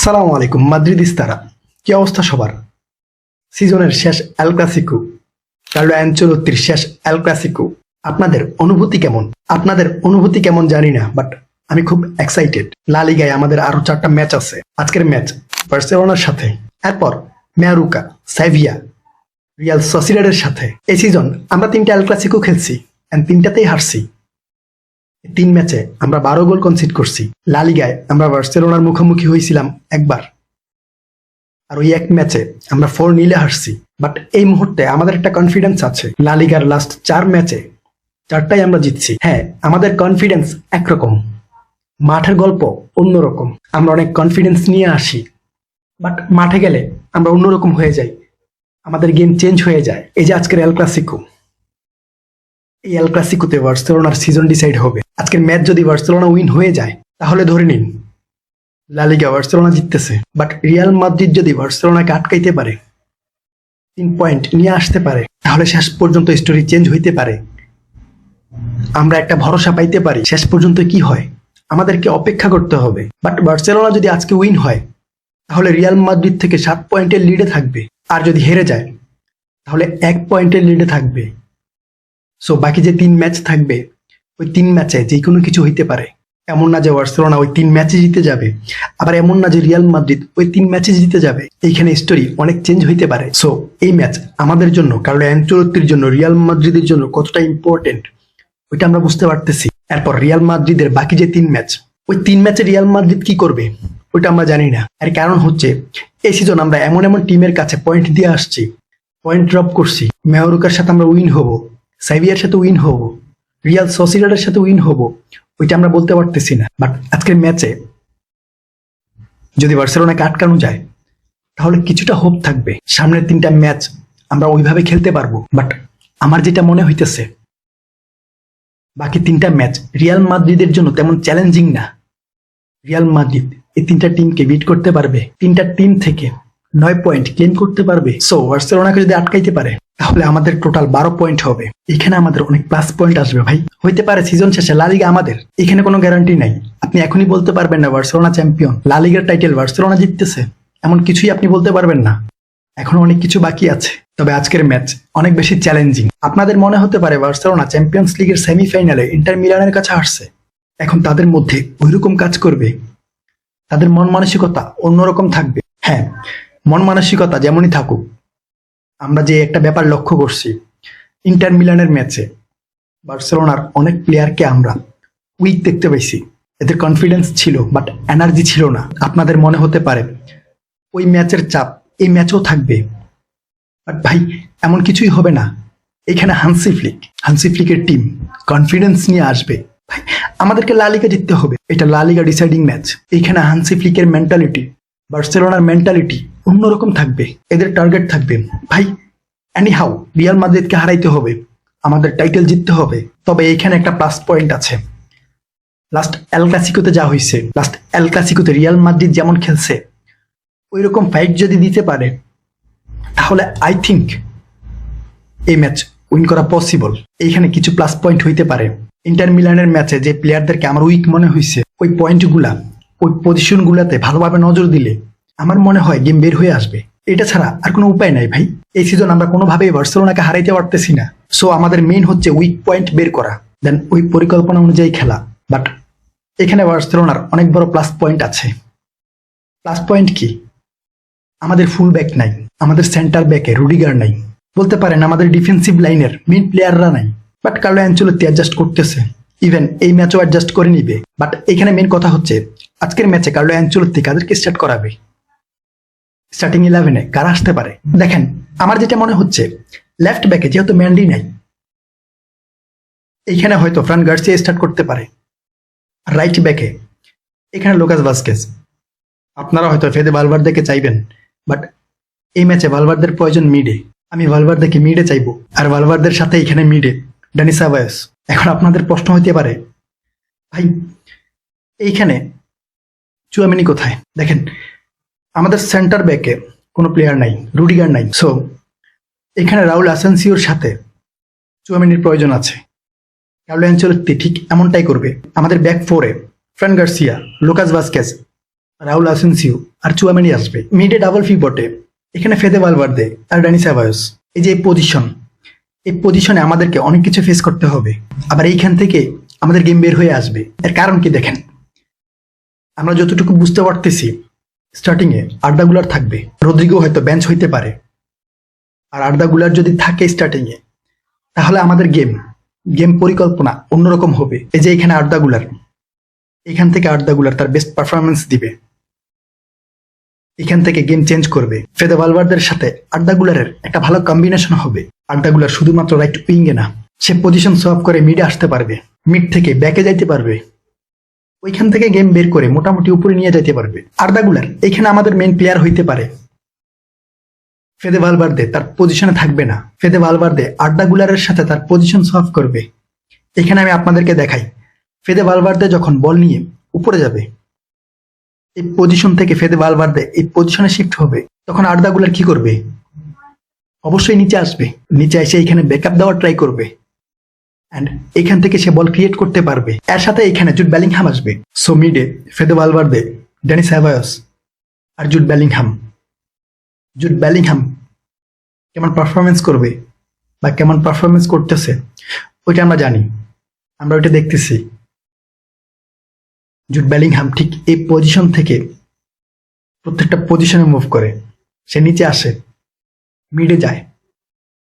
আসসালামু আলাইকুম মাদ্রিদিস্তারা, কি অবস্থা সবার? সিজনের শেষ এল ক্লাসিকো, কার্লো অ্যানচেলোত্তির শেষ এল ক্লাসিকো। আপনাদের অনুভূতি কেমন জানি না, বাট আমি খুব এক্সাইটেড। লা লিগায় আমাদের আরো 4টা ম্যাচ আছে। আজকের ম্যাচ বার্সেলোনার সাথে, এরপর ম্যারুকা, সেভিয়া, রিয়াল সোসিয়েদাদের সাথে। এই সিজন আমরা 3টা এল ক্লাসিকো খেলছি এন্ড 3টাতেই হারছি। 3 ম্যাচে আমরা 12 গোল কনসিড করছি। লা লিগায় আমরা বার্সেলোনার মুখোমুখি হয়েছিলাম একবার, আর ওই এক ম্যাচে আমরা 4-0 হারছি। বাট এই মুহূর্তে আমাদের একটা কনফিডেন্স আছে, লা লিগার লাস্ট 4 ম্যাচে 4টাই আমরা জিতছি। হ্যাঁ, আমাদের কনফিডেন্স একরকম, মাঠের গল্প অন্যরকম। আমরা অনেক কনফিডেন্স নিয়ে আসি, বাট মাঠে গেলে আমরা অন্যরকম হয়ে যাই, আমাদের গেম চেঞ্জ হয়ে যায়। এই যে আজকের এল ক্লাসিকো, এই এল ক্লাসিকোতে বার্সেলোনার সিজন ডিসাইড হবে। আজকের ম্যাচ যদি বার্সেলোনা উইন হয়ে যায়, তাহলে ধরে নিন লা লিগা বার্সেলোনা জিততেছে। বাট রিয়াল মাদ্রিদ যদি বার্সেলোনাকে আটকাইতে পারে, 3 পয়েন্ট নিয়ে আসতে পারে, তাহলে শেষ পর্যন্ত স্টোরি চেঞ্জ হইতে পারে। আমরা একটা ভরসা পাইতে পারি। শেষ পর্যন্ত কি হয় আমাদেরকে অপেক্ষা করতে হবে। বাট বার্সেলোনা যদি আজকে উইন হয়, তাহলে রিয়াল মাদ্রিদ থেকে 7 পয়েন্টের লিডে থাকবে। আর যদি হেরে যায়, তাহলে 1 পয়েন্টের লিডে থাকবে। সো বাকি যে 3 ম্যাচ থাকবে, ওই 3 ম্যাচে যে কোনো কিছু হইতে পারে। এমন না যে বার্সেলোনা ওই 3 ম্যাচে জিতে যাবে, আবার এমন না যে রিয়াল মাদ্রিদ ওই 3 ম্যাচে জিতে যাবে। এইখানে স্টোরি অনেক চেঞ্জ হইতে পারে। সো এই ম্যাচ আমাদের জন্য, কার্লো অ্যানচেলোত্তির জন্য, রিয়াল মাদ্রিদের জন্য কতটা ইম্পর্টেন্ট, ওইটা আমরা বুঝতে পারতেছি। এরপর রিয়াল মাদ্রিদের বাকি যে 3 ম্যাচ, ওই 3 ম্যাচে রিয়াল মাদ্রিদ কি করবে ওইটা আমরা জানি না। এর কারণ হচ্ছে এই সিজন আমরা এমন এমন টিমের কাছে পয়েন্ট দিয়ে আসছি, পয়েন্ট ড্রপ করছি। মেহরুকার সাথে আমরা উইন হব, সেভিয়ার সাথে উইন হব, রিয়াল সোসিয়েদাদের সাথে উইন হব, ওইটা আমরা বলতে পারতেছি না। বাট আজকের ম্যাচে যদি বার্সেলোনাকে আটকানো যায়, তাহলে কিছুটা হোপ থাকবে। সামনের 3টা ম্যাচ আমরা ওইভাবে খেলতে পারবো। বাট আমার যেটা মনে হইতেছে, বাকি 3টা ম্যাচ রিয়াল মাদ্রিদের জন্য তেমন চ্যালেঞ্জিং না। রিয়াল মাদ্রিদ এই 3টা টিমকে বিট করতে পারবে, 3টা টিম থেকে 9 পয়েন্ট ক্লেম করতে পারবে। সো বার্সেলোনাকে যদি আটকাইতে পারে, তাহলে আমাদের টোটাল 12 পয়েন্ট হবে। এখানে আমাদের অনেক প্লাস পয়েন্ট আসবে ভাই। হইতে পারে সিজন শেষে লা লিগা আমাদের, এখানে কোনো গ্যারান্টি নাই। আপনি এখনই বলতে পারবেন না বার্সেলোনা চ্যাম্পিয়ন, লা লিগার টাইটেল বার্সেলোনা জিততেছে, এমন কিছুই আপনি বলতে পারবেন না। এখনো অনেক কিছু বাকি আছে। তবে আজকের ম্যাচ অনেক বেশি চ্যালেঞ্জিং। আপনাদের মনে হতে পারে বার্সেলোনা চ্যাম্পিয়ন্স লিগের সেমিফাইনালে ইন্টার মিলানের কাছে হারছে, এখন তাদের মধ্যে ওইরকম কাজ করবে, তাদের মন মানসিকতা অন্যরকম থাকবে। হ্যাঁ, মন মানসিকতা যেমনই থাকুক, আমরা যে একটা ব্যাপার লক্ষ্য করছি, ইন্টার মিলানের ম্যাচে বার্সেলোনার অনেক প্লেয়ারকে আমরা উইক দেখতে পাইছি। এদের কনফিডেন্স ছিল, বাট এনার্জি ছিল না। আপনাদের মনে হতে পারে ওই ম্যাচের চাপ এই ম্যাচেও থাকবে, বাট ভাই এমন কিছুই হবে না। এখানে হান্সি ফ্লিকের টিম কনফিডেন্স নিয়ে আসবে। ভাই আমাদেরকে লা লিগা জিততে হবে, এটা লা লিগা ডিসাইডিং ম্যাচ। এইখানে হান্সি ফ্লিকের মেন্টালিটি, বার্সেলোনার মেন্টালিটি অন্যরকম থাকবে। এদের টার্গেট থাকবে ভাই এনিহাউ রিয়াল মাদ্রিদকে হারাইতে হবে, আমাদের টাইটেল জিততে হবে। তবে এইখানে একটা প্লাস পয়েন্ট আছে। লাস্ট এল ক্লাসিকোতে যা হয়েছে, লাস্ট এল ক্লাসিকোতে রিয়াল মাদ্রিদ যেমন খেলছে, ওইরকম ফাইট যদি দিতে পারে, তাহলে আই থিঙ্ক এই ম্যাচ উইন করা পসিবল। এইখানে কিছু প্লাস পয়েন্ট হইতে পারে। ইন্টার মিলানের ম্যাচে যে প্লেয়ারদেরকে আমার উইক মনে হয়েছে, ওই পয়েন্টগুলা, ওই পজিশনগুলোতে ভালোভাবে নজর দিলে আমার মনে হয় গেম বের হয়ে আসবে। এটা ছাড়া আর কোনো উপায় নাই ভাই। এই সিজন আমরা কোনোভাবেই বার্সেলোনাকে হারাইতে পারতেছি না। সো আমাদের মেইন হচ্ছে উইক পয়েন্ট বের করা, দেন ওই পরিকল্পনা অনুযায়ী খেলা। বাট এখানে বার্সেলোনার অনেক বড় প্লাস পয়েন্ট আছে। প্লাস পয়েন্ট কি? আমাদের ফুল ব্যাক নাই, আমাদের সেন্টার ব্যাকে রুডিগার নাই, বলতে পারেন আমাদের ডিফেন্সিভ লাইনের মেইন প্লেয়াররা নাই। বাট কার্লো অ্যানচেলোত্তি অ্যাডজাস্ট করতেছে, ইভেন এই ম্যাচও অ্যাডজাস্ট করে নিবে। বাট এখানে মেইন কথা হচ্ছে আজকের ম্যাচে কার্লো অ্যানচেলোত্তি কাদেরকে স্টার্ট করাবে, স্টার্টিং 11-এ কারা আসতে পারে। দেখেন, আমার যেটা মনে হচ্ছে, লেফট ব্যাকে যেহেতু ম্যান্ডি নাই, এইখানে হয়তো ফ্রান গার্সিয়া স্টার্ট করতে পারে। রাইট ব্যাকে এখানে লুকাস ভাস্কেজ। আপনারা হয়তো ফেদে ভালভার্দেকে চাইবেন, বাট এই ম্যাচে ভালভার্দের প্রয়োজন মিডে। আমি ভালভার্দেকে মিডে চাইবো, আর ভালভার্দের সাথে এখানে মিডে ড্যানি সেবায়োস। এখন আপনাদের প্রশ্ন হইতে পারে, ভাই এইখানে চুয়ামিনি কোথায়? দেখেন, আমাদের সেন্টার ব্যাকে কোনো প্লেয়ার নাই, রুডিগার নাই। সো এখানে রাউল আসানসিওর সাথে চুয়ামিনির প্রয়োজন আছে। কার্লো অ্যানচেলোত্তি ঠিক এমনটাই করবে। আমাদের ব্যাক 4-এ Fran Garcia, Lucas Vazquez Raul Asencio আর চুয়ামেনি আসবে। মিডে ডাবল পিভটে এখানে ফেদে ভালভার্দে আর ড্যানি সেবায়োস। এই যে এই পজিশনে আমাদেরকে অনেক কিছু ফেস করতে হবে। আবার এইখান থেকে আমাদের গেম বের হয়ে আসবে। এর কারণ কি দেখেন, আমরা যতটুকু বুঝতে পারতেছি স্টার্টিং এ আর্দা গুলার থাকবে, রদ্রিগো হয়তো বেঞ্চ হইতে পারে। আর আর্দা গুলার যদি থাকে স্টার্টিং এ, তাহলে আমাদের গেম পরিকল্পনা অন্যরকম হবে। এই যে এখানে আর্দা গুলার, এখান থেকে আর্দা গুলার তার বেস্ট পারফরমেন্স দিবে, এখান থেকে গেম চেঞ্জ করবে। ফেদে ভালভার্দের সাথে আর্দা গুলারের একটা ভালো কম্বিনেশন হবে। আর্দা গুলার শুধুমাত্র রাইট উইঙ্গে না, সে পজিশন সোয়াপ করে মিডে আসতে পারবে, মিড থেকে ব্যাকে যাইতে পারবে, ওইখান থেকে গেম বের করে মোটামুটি উপরে নিয়ে যাইতে পারবে। আর্দা গুলার এখানে আমাদের মেইন প্লেয়ার হইতে পারে। ফেদে ভালভার্দে তার পজিশনে থাকবে না, ফেদে ভালভার্দে আর্দা গুলারের সাথে তার পজিশন সোয়াপ করবে। এখানে আমি আপনাদেরকে দেখাই, ফেদে ভালভার্দে যখন বল নিয়ে উপরে যাবে, এই পজিশন থেকে ফেদে ভালভার্দে এই পজিশনে শিফট হবে, তখন আর্দা গুলার কি করবে? অবশ্যই নিচে আসবে, নিচে এসে এখানে ব্যাকআপ দেওয়ার ট্রাই করবে, এন্ড এখান থেকে সে বল ক্রিয়েট করতে পারবে। এর সাথে এখানে জুড বেলিংহাম আসবে। সো মিডে ফেদে ভালভার্দে, ড্যানি সেবায়োস আর জুড বেলিংহাম কেমন পারফরমেন্স করবে বা কেমন পারফরমেন্স করতেছে ওইটা আমরা জানি, আমরা ওইটা দেখতেছি। জুড বেলিংহাম ঠিক এই পজিশন থেকে প্রত্যেকটা পজিশনে মুভ করে, সে নিচে আসে, মিডে যায়,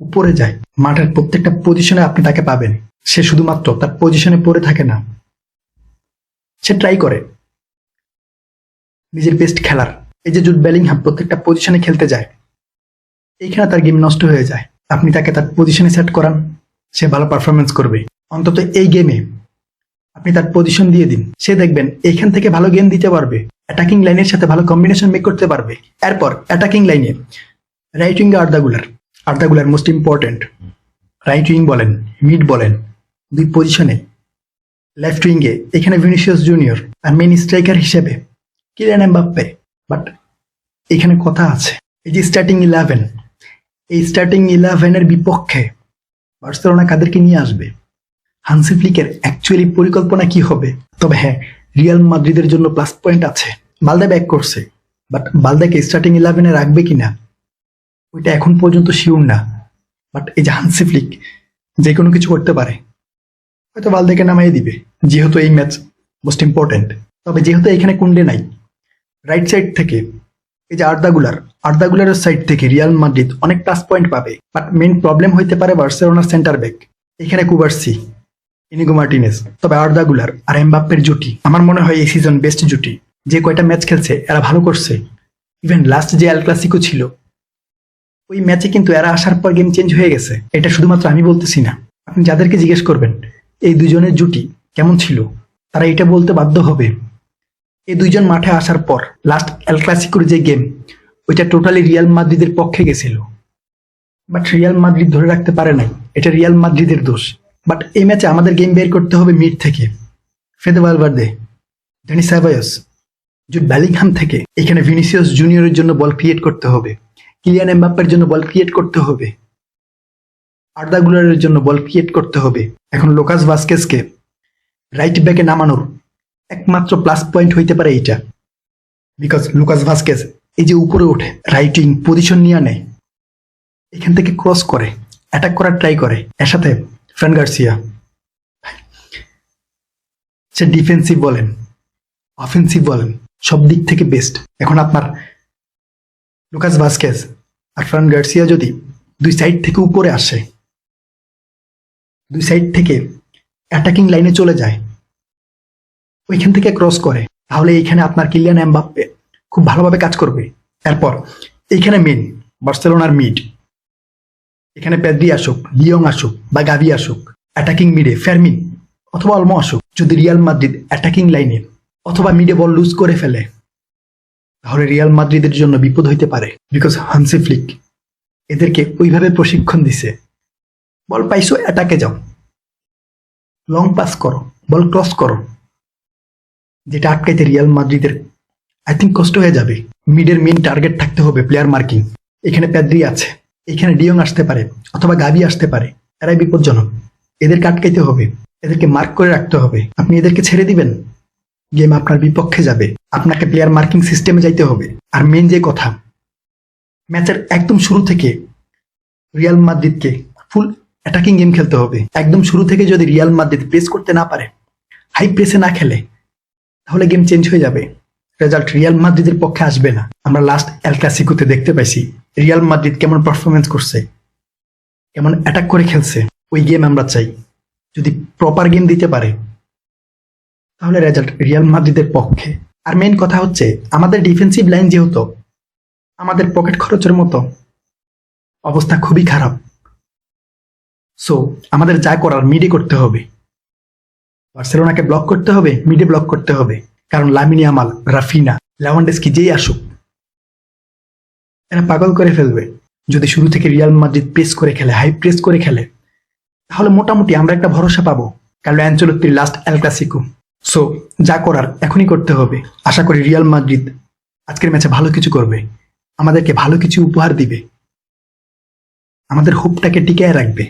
উপরে যায়, মাঠের প্রত্যেকটা পজিশনে আপনি তাকে পাবেন। সে শুধুমাত্র তার পজিশনে পড়ে থাকে না, সে ট্রাই করে নিজের বেস্ট খেলার। এই যে জুড বেলিংহাম প্রত্যেকটা পজিশনে খেলতে যায়, এইখানে তার গেম নষ্ট হয়ে যায়। আপনি তাকে তার পজিশনে সেট করান, সে ভালো পারফরমেন্স করবে। অন্তত এই গেমে আপনি তার পজিশন দিয়ে দিন, সে দেখবেন এইখান থেকে ভালো গেম দিতে পারবে, অ্যাটাকিং লাইনের সাথে ভালো কম্বিনেশন মেক করতে পারবে। এরপর অ্যাটাকিং লাইনে রাইট উইঙ্গে আর্দা গুলার মোস্ট ইম্পর্টেন্ট। রাইট উইং বলেন, মিড বলেন, দুই পজিশনে। লেফট উইঙ্গে এখানে ভিনিসিয়াস জুনিয়র, আর মেইন স্ট্রাইকার হিসেবে কিলিয়ান এমবাপ্পে। বাট এখানে কথা আছে, এই যে স্টার্টিং 11, এই স্টার্টিং 11-এর বিপক্ষে বার্সেলোনা কাদেরকে নিয়ে আসবে? হান্সি ফ্লিকের অ্যাকচুয়ালি পরিকল্পনা কি হবে? তবে হ্যাঁ, রিয়াল মাদ্রিদের জন্য প্লাস পয়েন্ট আছে, বালদা ব্যাক করছে, বাট বালদাকে স্টার্টিং 11-এ রাখবে কিনা ওইটা এখন পর্যন্ত শিওর না। বাট এই যে হান্সি ফ্লিক যে কোনো কিছু করতে পারে, হয়তো বালদাকে নামাই দিবে, যেহেতু এই ম্যাচ মোস্ট ইম্পর্টেন্ট। তবে যেহেতু এখানে কুন্ডে নাই, রাইট সাইড থেকে এই যে আর্দা গুলারের সাইড থেকে রিয়াল মাদ্রিদ অনেক প্লাস পয়েন্ট পাবে। বাট মেইন প্রবলেম হইতে পারে বার্সেলোনার সেন্টার ব্যাক, এখানে কুবার্সি, ইনিগো মার্টিনেজ। তবে আর্দা গুলার আর এমবাপ্পের জুটি আমার মনে হয় এই সিজন বেস্ট জুটি। যে কয়টা ম্যাচ খেলছে এরা ভালো করছে। ইভেন লাস্ট যে এল ক্লাসিকো ছিল, ওই ম্যাচে কিন্তু এরা আসার পর গেম চেঞ্জ হয়ে গেছে। এটা শুধুমাত্র আমি বলতেছি না, আপনি যাদেরকে জিজ্ঞেস করবেন এই দুজনের জুটি কেমন ছিল, তারা এটা বলতে বাধ্য হবে। এই দুইজন মাঠে আসার পর লাস্ট এল ক্লাসিকোর যে গেম, ওইটা টোটালি রিয়াল মাদ্রিদের পক্ষে গেছিল, বাট রিয়াল মাদ্রিদ ধরে রাখতে পারে নাই, এটা রিয়াল মাদ্রিদের দোষ। বাট এই ম্যাচে আমাদের গেম বের করতে হবে মিড থেকে, Fede Valverde, Dani Ceballos, Jude Bellingham থেকে। এখানে ভিনিসিয়াস জুনিয়রের জন্য বল ক্রিয়েট করতে হবে, কিলিয়ান এমবাপ্পের জন্য বল ক্রিয়েট করতে হবে, আর্দা গুলারের জন্য বল ক্রিয়েট করতে হবে। এখন লুকাস ভাস্কেজকে রাইট ব্যাকে নামানোর একমাত্র প্লাস পয়েন্ট হইতে পারে এইটা, বিকজ লুকাস ভাস্কেজ এই যে উপরে ওঠে, রাইট উইং পজিশন নিয়ে নেয়, এখান থেকে ক্রস করে অ্যাটাক করার ট্রাই করে। এর সাথে ফ্রান গার্সিয়া, সে ডিফেন্সিভ বলেন, অফেন্সিভ বলেন, সব দিক থেকে বেস্ট। এখন আপনার লুকাস ভাস্কেজ আর ফ্রান গার্সিয়া যদি দুই সাইড থেকে উপরে আসে, দুই সাইড থেকে অ্যাটাকিং লাইনে চলে যায়, ওইখান থেকে ক্রস করে, তাহলে এইখানে আপনার কিলিয়ান এমবাপ্পে খুব ভালোভাবে কাজ করবে। এরপর এইখানে মেন বার্সেলোনার মিড, এখানে পেদ্রি আসুক, লিয়ং আসুক বা গাভি আসুক, অ্যাটাকিং মিডে ফেরমিন অথবা অলমো আসুক। যদি রিয়াল মাদ্রিদ অ্যাটাকিং লাইনে অথবা মিডে বল লুজ করে ফেলে, তাহলে রিয়াল মাদ্রিদের জন্য বিপদ হইতে পারে। বিকজ হান্সি ফ্লিক এদেরকে ওইভাবে প্রশিক্ষণ দিছে, বল পাইছো অ্যাটাকে যাও, লং পাস করো, বল ক্রস করো, যেটা আটকাইতে রিয়াল মাদ্রিদের আই থিঙ্ক কষ্ট হয়ে যাবে। মিডের মেইন টার্গেট থাকতে হবে প্লেয়ার মার্কিং। এখানে পেদ্রি আছে, এখানে ডিয়ং আসতে পারে অথবা গাভি আসতে পারে, এরাই বিপজ্জনক, এদেরকে আটকাইতে হবে, এদেরকে মার্ক করে রাখতে হবে। আপনি এদেরকে ছেড়ে দিবেন, গেম আপনার বিপক্ষে যাবে। আপনাকে প্লেয়ার মার্কিং সিস্টেমে যাইতে হবে। আর মেন যে কথা, ম্যাচের একদম শুরু থেকে রিয়াল মাদ্রিদকে ফুল অ্যাটাকিং গেম খেলতে হবে। একদম শুরু থেকে যদি রিয়াল মাদ্রিদ প্রেস করতে না পারে, হাই প্রেসে না খেলে, তাহলে গেম চেঞ্জ হয়ে যাবে। রেজাল্ট রিয়াল মাদ্রিদের পক্ষে আসবে না। আমরা লাস্ট এল ক্লাসিকোতে দেখতে পাইছি রিয়াল মাদ্রিদ কেমন পারফরমেন্স করছে, কেমন অ্যাটাক করে খেলছে। ওই গেম আমরা চাই। যদি প্রপার গেম দিতে পারে, তাহলে রেজাল্ট রিয়াল মাদ্রিদের পক্ষে। আর মেইন কথা হচ্ছে, আমাদের ডিফেন্সিভ লাইন যেহেতু আমাদের পকেট খরচের মতো, অবস্থা খুবই খারাপ। সো আমাদের যা করার মিডে করতে হবে। বার্সেলোনাকে ব্লক করতে হবে, মিডে ব্লক করতে হবে। কারণ লামিন ইয়ামাল, রাফিনা, লেভানডস্কি যেই আসুক, এরা পাগল করে ফেলবে। যদি শুরু থেকে রিয়াল মাদ্রিদ প্রেস করে খেলে, হাই প্রেস করে খেলে, তাহলে মোটামুটি আমরা একটা ভরসা পাবো কার্লো অ্যানচেলত্তির লাস্ট এল ক্লাসিকো। সো যা করার এখনই করতে হবে। আশা করি রিয়াল মাদ্রিদ আজকের ম্যাচে ভালো কিছু করবে, আমাদেরকে ভালো কিছু উপহার দিবে, আমাদের হোপটাকে টিকিয়ে রাখবে।